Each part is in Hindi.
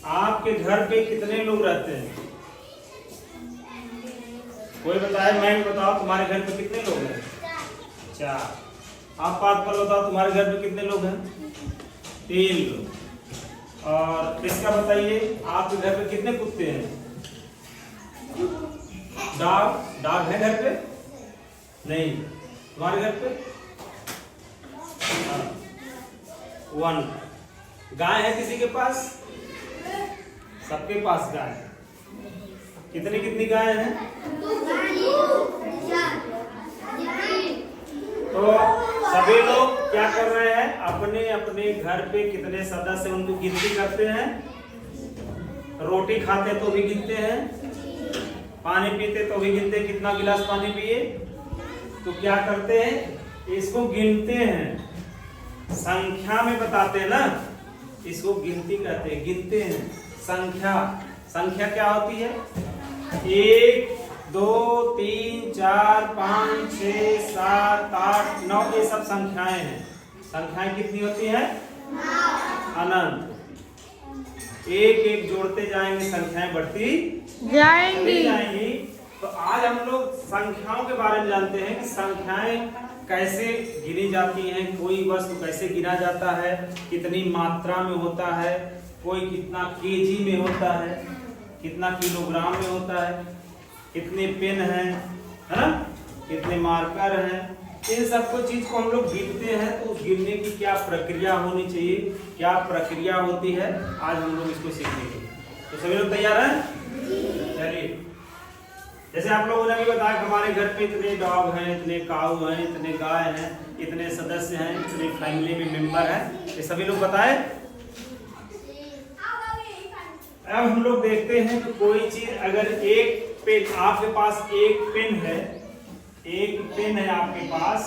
आपके घर पे कितने लोग रहते हैं? कोई बताए, मैं बताओ तुम्हारे घर पे कितने लोग हैं? 4। आप बात पर बताओ तुम्हारे घर पे कितने लोग हैं? 3 लोग। और इसका बताइए आपके घर पे कितने कुत्ते हैं? डॉग है घर पे? नहीं। तुम्हारे घर पे 1। गाय है किसी के पास? सबके पास गाय है। कितनी गाय हैं? तो सभी लोग क्या कर रहे हैं? अपने अपने घर पे कितने सदस्य उनको गिनती करते हैं। रोटी खाते तो भी गिनते हैं, पानी पीते तो भी गिनते हैं, कितना गिलास पानी पिए। तो क्या करते हैं? इसको गिनते हैं, संख्या में बताते हैं ना, इसको गिनती कहते हैं, गिनते हैं। संख्या क्या होती है? 1 2 3 4 5 6 7 8 9, ये सब संख्याएं हैं। संख्याएं कितनी होती हैं? अनंत। एक एक जोड़ते जाएंगे, संख्याएं बढ़ती जाएंगी। तो आज हम लोग संख्याओं के बारे में जानते हैं कि संख्याएं कैसे गिनी जाती हैं, कोई वस्तु कैसे गिना जाता है, कितनी मात्रा में होता है, कोई कितना केजी में होता है, कितना किलोग्राम में होता है, कितने पेन हैं, है ना, कितने मार्कर हैं। इन सबको चीज को हम लोग गिनते हैं। तो उस गिनने की क्या प्रक्रिया होनी चाहिए, क्या प्रक्रिया होती है, आज हम लोग इसको सीखेंगे। तो सभी लोग तैयार हैं? चलिए, जैसे आप लोगों ने भी बताया कि हमारे घर पे इतने डॉग हैं, इतने काऊ हैं, इतने गाय हैं, इतने सदस्य हैं, इतने फैमिली में मेंबर हैं, ये सभी लोग बताए। अब हम लोग देखते हैं कि कोई चीज अगर एक पेन, आपके पास एक पेन है, एक पेन है आपके पास,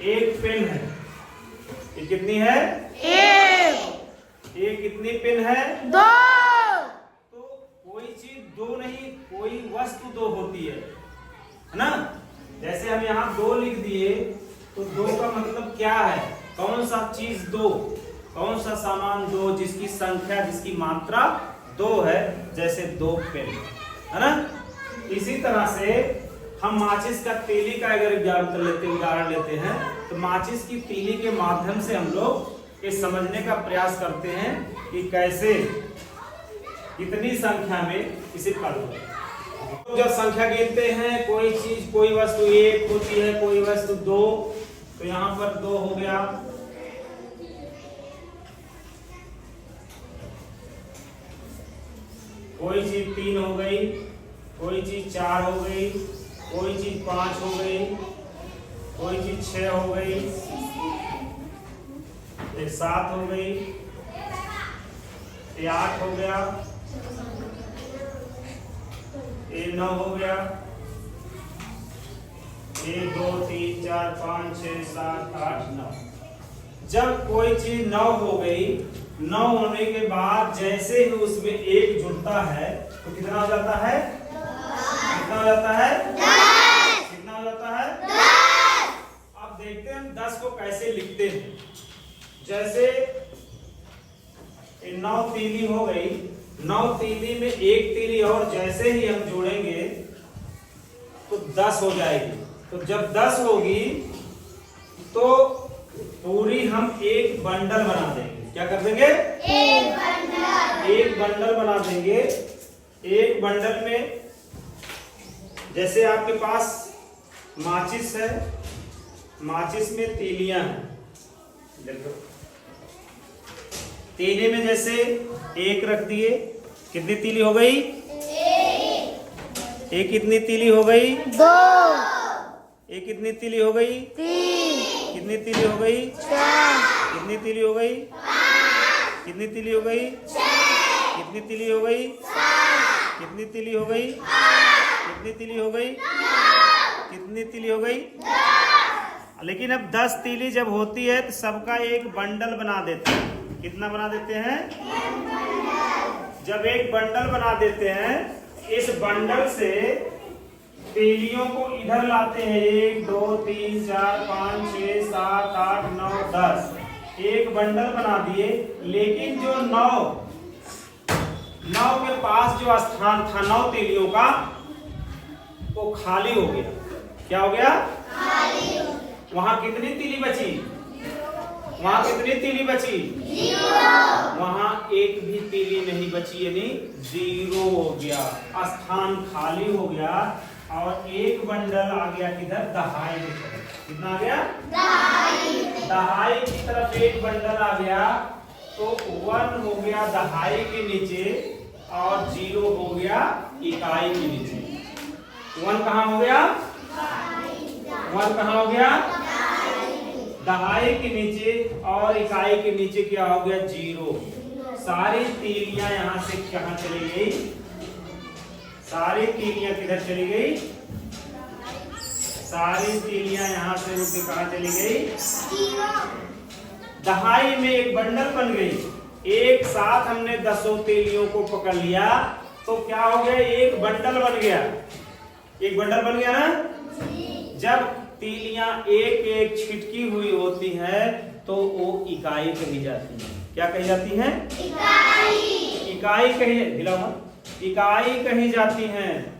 एक पेन है, ये कितनी है? 1। ये कितनी पेन है? 2। तो कोई चीज 2 नहीं, कोई वस्तु 2 होती है ना। जैसे हम यहाँ 2 लिख दिए, तो 2 का मतलब क्या है? कौन सा चीज 2, कौन सा सामान 2, जिसकी संख्या, जिसकी मात्रा 2 है। जैसे 2 पेन, है ना। इसी तरह से हम माचिस का तीली का अगर उदाहरण लेते हैं, तो माचिस की तीली के माध्यम से हम लोग ये समझने का प्रयास करते हैं कि कैसे, कितनी संख्या में इसे कर दो। तो जब संख्या गिनते हैं, कोई चीज, कोई वस्तु 1 होती है, कोई वस्तु 2, तो यहाँ पर 2 हो गया। कोई चीज 3 हो गई, कोई चीज 4 हो गई, कोई चीज 5 हो गई, कोई चीज 6 हो गई, एक 7 हो गई, ये 8 हो गया, ये 9 हो गया, ये 2 3 4 5 6 7 8 9। जब कोई चीज 9 हो गई, 9 होने के बाद जैसे ही उसमें 1 जुड़ता है, तो कितना हो जाता है? कितना हो जाता है? 10। कितना हो जाता है? 10। अब देखते हैं हम 10 को कैसे लिखते हैं। जैसे 9 तीली हो गई, 9 तीली में 1 तीली और जैसे ही हम जोड़ेंगे तो 10 हो जाएगी। तो जब 10 होगी तो पूरी हम एक बंडल बना देंगे। क्या कर देंगे? एक बंडल बना देंगे। एक बंडल में जैसे आपके पास माचिस है, माचिस में तीलियां हैं, देखो तीली में जैसे 1 रख दिए, कितनी तीली हो गई? 1। कितनी तीली हो गई? 2। एक कितनी तीली हो गई? 3। कितनी तीली हो गई? 4। कितनी तीली हो गई? 5। कितनी तीली हो गई? 6। कितनी तीली हो गई? 7। कितनी तीली हो गई? 8। कितनी तीली हो गई? 9। कितनी तीली हो गई? 10। लेकिन अब 10 तीली जब होती है तो सबका एक बंडल बना देते हैं। कितना बना देते हैं? जब एक बंडल बना देते हैं, इस बंडल से तीलियों को इधर लाते हैं। 1 2 3 4 5 6 7 8 9 10। एक बंडल बना दिए, लेकिन जो 9 के पास जो स्थान था 9 तीलियों का वो खाली हो गया। क्या हो गया? खाली हो गया। वहां कितनी तीली बची? वहां कितनी तीली बची? 0। वहां एक भी तीली नहीं बची, यानी 0 हो गया, स्थान खाली हो गया। और एक बंडल आ गया किधर? दहाई की तरफ। कितना आ गया? दहाई की तरफ एक बंडल आ गया, तो 1 हो गया दहाई के नीचे और 0 हो गया इकाई के नीचे। 1 कहाँ हो गया? 1 कहाँ हो गया? दहाई के नीचे, और इकाई के नीचे क्या हो गया? 0। सारी तीलियां यहां से कहां चली गई? सारी तीलियां किधर चली गई? सारी तीलियां यहां से उठ के कहां चली गई? दहाई में एक बंडल बन गई। एक साथ हमने 10 तीलियों को पकड़ लिया तो क्या हो गया? एक बंडल बन गया। एक बंडल बन गया ना? जब तीलियां एक एक छिटकी हुई होती है तो वो इकाई कही जाती है। क्या कही जाती है? इकाई कही, इकाई कही जाती हैं।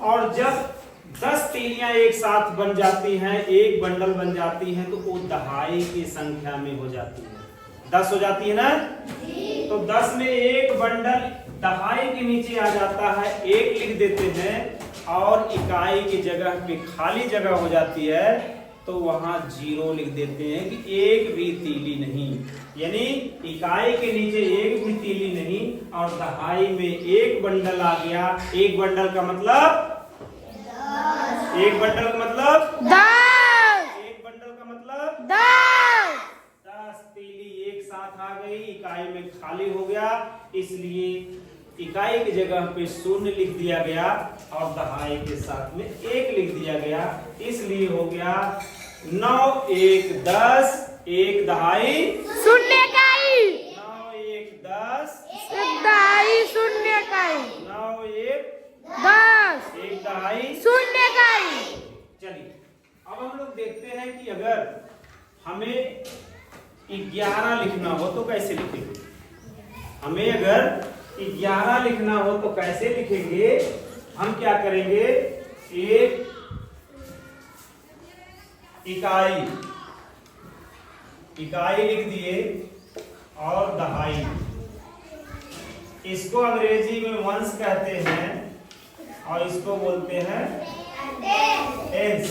और जब 10 तीलियां एक साथ बन जाती हैं, एक बंडल बन जाती हैं, तो वो दहाई की संख्या में हो जाती है। 10 हो जाती है ना? तो 10 में एक बंडल दहाई के नीचे आ जाता है, 1 लिख देते हैं, और इकाई की जगह पे खाली जगह हो जाती है तो वहां 0 लिख देते हैं कि एक भी तीली नहीं। यानी इकाई के नीचे एक भी तीली नहीं, और दहाई में एक बंडल आ गया। एक बंडल का मतलब 10। एक बंडल का मतलब 10। एक बंडल का मतलब 10 तीली एक साथ आ गई, इकाई में खाली हो गया, इसलिए इकाई की जगह पे 0 लिख दिया गया और दहाई के साथ में 1 लिख दिया गया। इसलिए हो गया 9 1 10, 1 दहाई 0 इकाई। 9 1 10, 1 दहाई 0 इकाई। 9 1 10, 1 दहाई 0 इकाई। चलिए अब हम लोग देखते हैं कि अगर हमें 11 लिखना हो तो कैसे लिखेंगे। हमें अगर 11 लिखना हो तो कैसे लिखेंगे? हम क्या करेंगे? एक इकाई लिख दिए और दहाई, इसको अंग्रेजी में वंस कहते हैं और इसको बोलते हैं टेंस।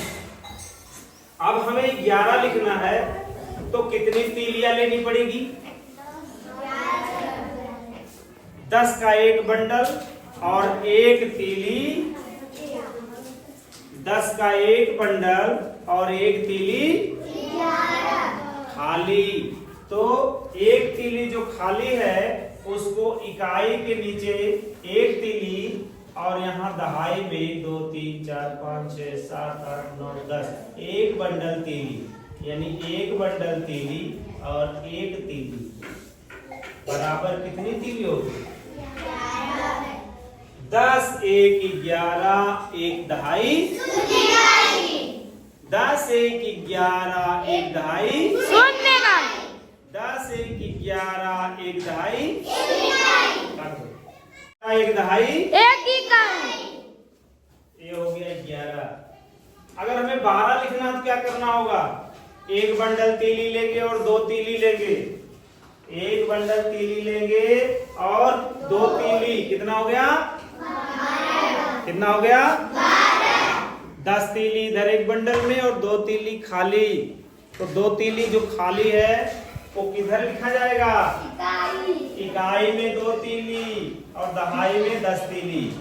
अब हमें 11 लिखना है तो कितनी तीलियां लेनी पड़ेगी? 10 का एक बंडल और एक तीली, 10 का एक बंडल और एक तीली खाली। तो एक तीली जो खाली है उसको इकाई के नीचे एक तीली और यहाँ दहाई में 2 3 4 5 6 7 8 9 10 एक बंडल तीली, यानी एक बंडल तीली और एक तीली बराबर कितनी तीली होगी? 10 1 11, 1 दहाई 10 1 11, 1 दहाई 10 1 11, 1 दहाई 1 दहाई 1 इकाई। ये हो गया 11। अगर हमें 12 लिखना है तो क्या करना होगा? एक बंडल तीली लेंगे और 2 तीली लेंगे, एक बंडल तीली लेंगे और 2 तीली, कितना हो गया? कितना हो गया? 10 तीली इधर एक बंडल में और 2 तीली खाली। तो 2 तीली जो खाली है वो किधर लिखा जाएगा? इकाई में 2 तीली और दहाई में 10 तीली।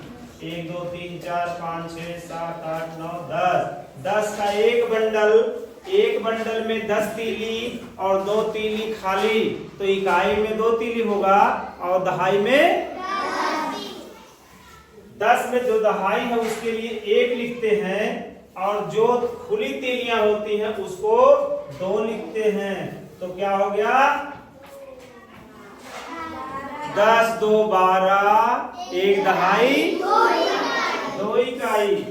1 2 3 4 5 6 7 8 9 10। 10 का एक बंडल में 10 तीली और 2 तीली खाली, तो इकाई में 2 तीली होगा और दहाई में 10 में जो दहाई है उसके लिए 1 लिखते हैं और जो खुली तीलियां होती हैं उसको 2 लिखते हैं। तो क्या हो गया? 10 2 12, 1 दहाई 2 इकाई।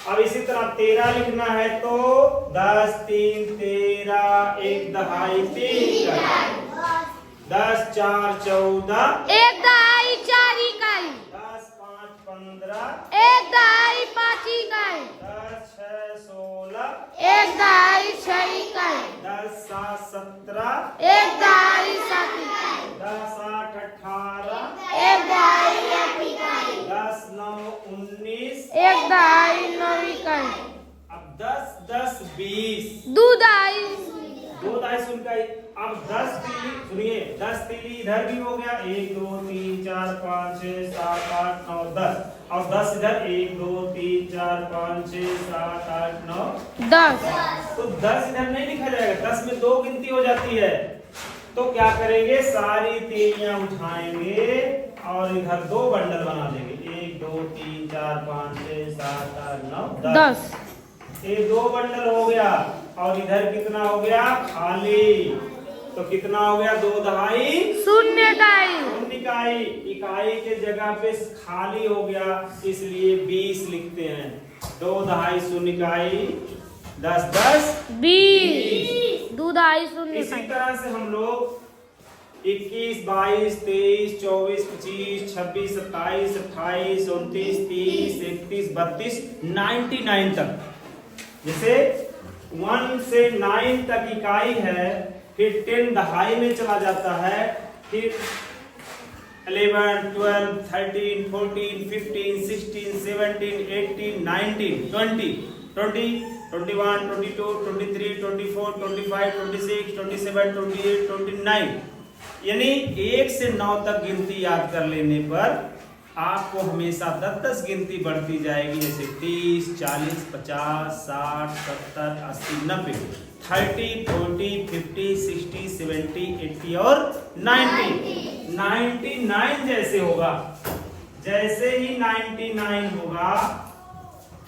अब इसी तरह 13 लिखना है तो 10 3 13 1 दहाई 3 10 4 14 एक दहाई 4 इकाई 10 5 15 एक दहाई 5 इकाई 10 6 16 एक दहाई 6 इकाई 10 7 17 एक दहाई 7 इकाई 10 8 18 एक दहाई 8 इकाई 10 9 19 एक दहाई 9 इकाई अब 10 10 20 दो दहाई 2 दहाई सुन का अब 10 तीली सुनिए 10 तीली इधर भी हो गया 1 2 3 4 5 6 7 8 9 10 और 10 इधर 1 2 3 4 5 6 7 8 9 10 तो 10 इधर नहीं लिखा जाएगा 10 में 2 गिनती हो जाती है तो क्या करेंगे सारी तीलियां उठाएंगे और इधर 2 बंडल बना देंगे 1 2 3 4 5 6 7 8 9 10 ये 2 बंडल हो गया और इधर कितना हो गया खाली तो कितना हो गया 2 दहाई 0 इकाई इकाई इकाई के जगह पे खाली हो गया इसलिए 20 लिखते हैं 2 दहाई 0 इकाई 10 10 20 दो दहाई 0 इसी इकाई तरह से हम लोग 21 22 23 24 25 26 27 28 29 30 31 32 99 तक जैसे 1 से 9 तक इकाई है फिर 10 दहाई में चला जाता है फिर 11 12 13 14 15 16 17 18 19 20 20 21 22 23 24 25 26 27 28 29 यानी 1 से 9 तक गिनती याद कर लेने पर आपको हमेशा 10-10 गिनती बढ़ती जाएगी जैसे 30 40 50 60 70 80 90 30 40 50 60 70 80 और 90 99 जैसे होगा जैसे ही 99 होगा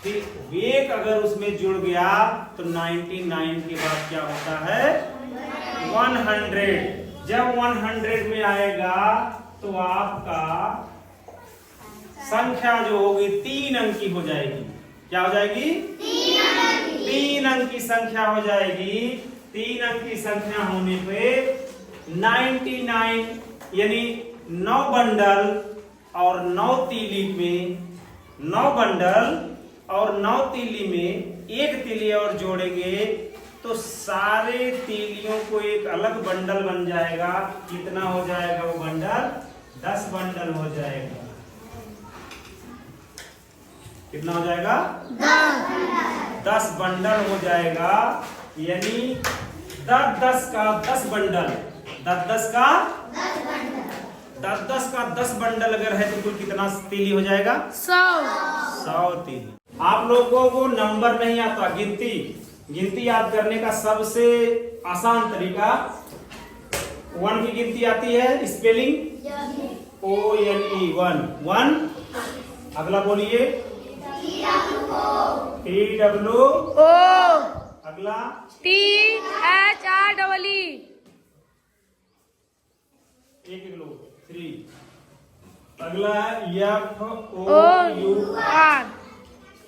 फिर एक अगर उसमें जुड़ गया तो 99 के बाद क्या होता है 100 जब 100 में आएगा तो आपका संख्या जो होगी 3 अंक की हो जाएगी क्या हो जाएगी 3 अंक की संख्या हो जाएगी 3 अंक की संख्या होने पे 99 यानी 9 बंडल और 9 तीली में 9 बंडल और 9 तीली में एक तीली और जोड़ेंगे तो सारे तीलियों को एक अलग बंडल बन जाएगा कितना हो जाएगा वो बंडल 10 बंडल हो जाएगा कितना हो जाएगा 10 बंडल हो जाएगा यानी 10 का 10 बंडल 10 का 10 बंडल अगर है तो कुल कितना तीली हो जाएगा 100 तीली आप लोगों को नंबर नहीं आता गिनती याद करने का सबसे आसान तरीका 1 की गिनती आती है स्पेलिंग ONE 1 अगला बोलिए TWO अगला THREE एक लोग 3 अगला FOUR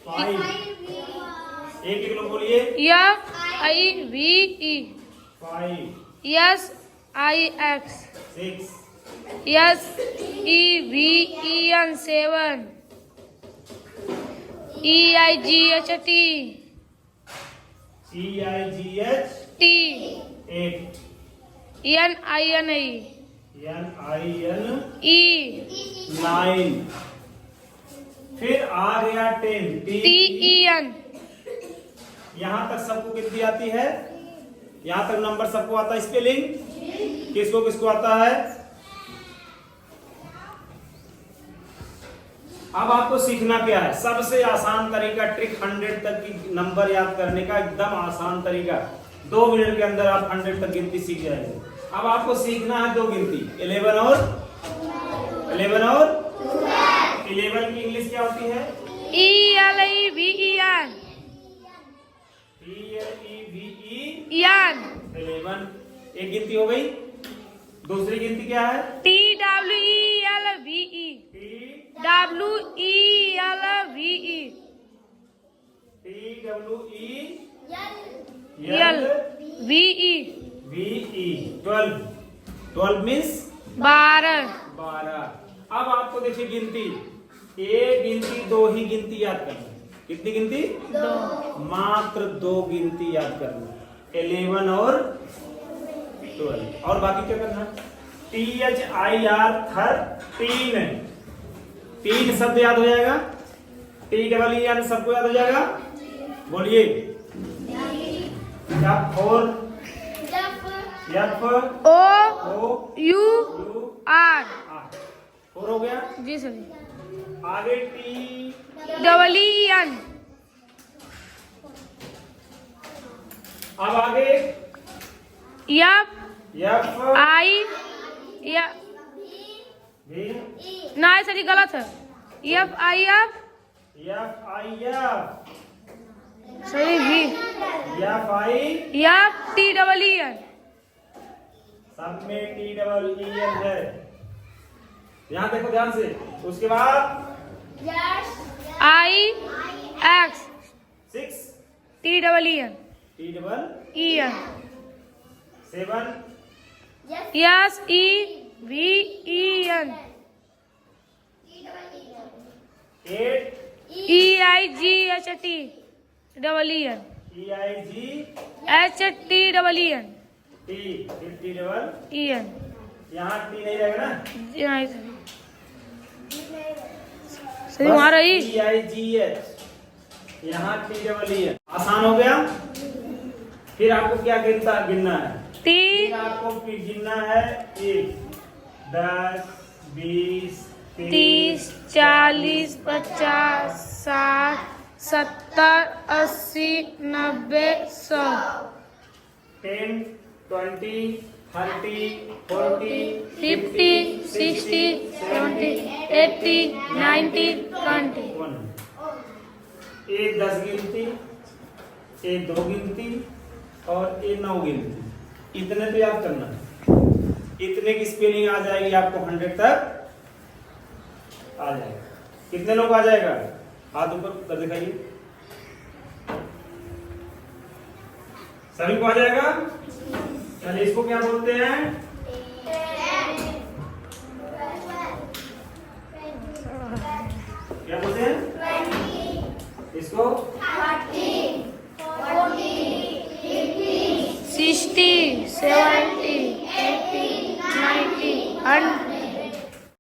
5 एक लोग बोलिए FIVE 5 SIX 6 SEVEN 7 EIGHT EIGH T 8 NINE NINE 9 फिर आ गया 10 TEN यहाँ तक सबको गिनती आती है यहाँ तक नंबर सबको आता है स्पेलिंग किसको किसको आता है अब आपको सीखना क्या है सबसे आसान तरीका ट्रिक 100 तक की नंबर याद करने का एकदम आसान तरीका 2 मिनट के अंदर आप 100 तक गिनती सीख जाएंगे अब आपको सीखना है 2 गिनती 11 और 11 की इंग्लिश क्या होती है ELEVEN 11 एक गिनती हो गई दूसरी गिनती क्या है TWELVE L V E VE 12 12 means 12 12। अब आपको देखिए गिनती, एक गिनती दो ही गिनती याद करना। कितनी गिनती? 2 मात्र 2 गिनती याद करना, 11 और 12। और बाकी क्या करना? THIR 3 शब्द याद हो जाएगा। TEEN सबको याद हो जाएगा। बोलिए। F4 F O O U U R 4 हो गया। जी सर। आगे T EEN अब आगे F F I या V नहीं सर ये गलत है। F I F F I F सही भी F I F TEEN सब में TEEN है। यहाँ देखो ध्यान से। उसके बाद I X 6 TEEN TEEN 7 SEVEN 8 EIGHT EEN EIGT HTEEN EN यहाँ T नहीं रहेगा ना। नहीं सर वहाँ रही। EIGH यहाँ TEEN। आसान हो गया। फिर आपको क्या गिनना है? फिर आपको गिनना है 1 10 20 30 40 50 60 70 80 90 100 10 20 30 40 50 60 70 80 90 20 एक 10 गिनती, एक 2 गिनती और एक 9 गिनती। इतने तो याद करना है। इतने की स्पेलिंग आ जाएगी आपको 100 तक आ जाएगा। कितने लोग आ जाएगा? हाथ ऊपर कर दिखाइए। सभी को आ जाएगा। चलिए इसको क्या बोलते हैं? क्या बोलते हैं इसको?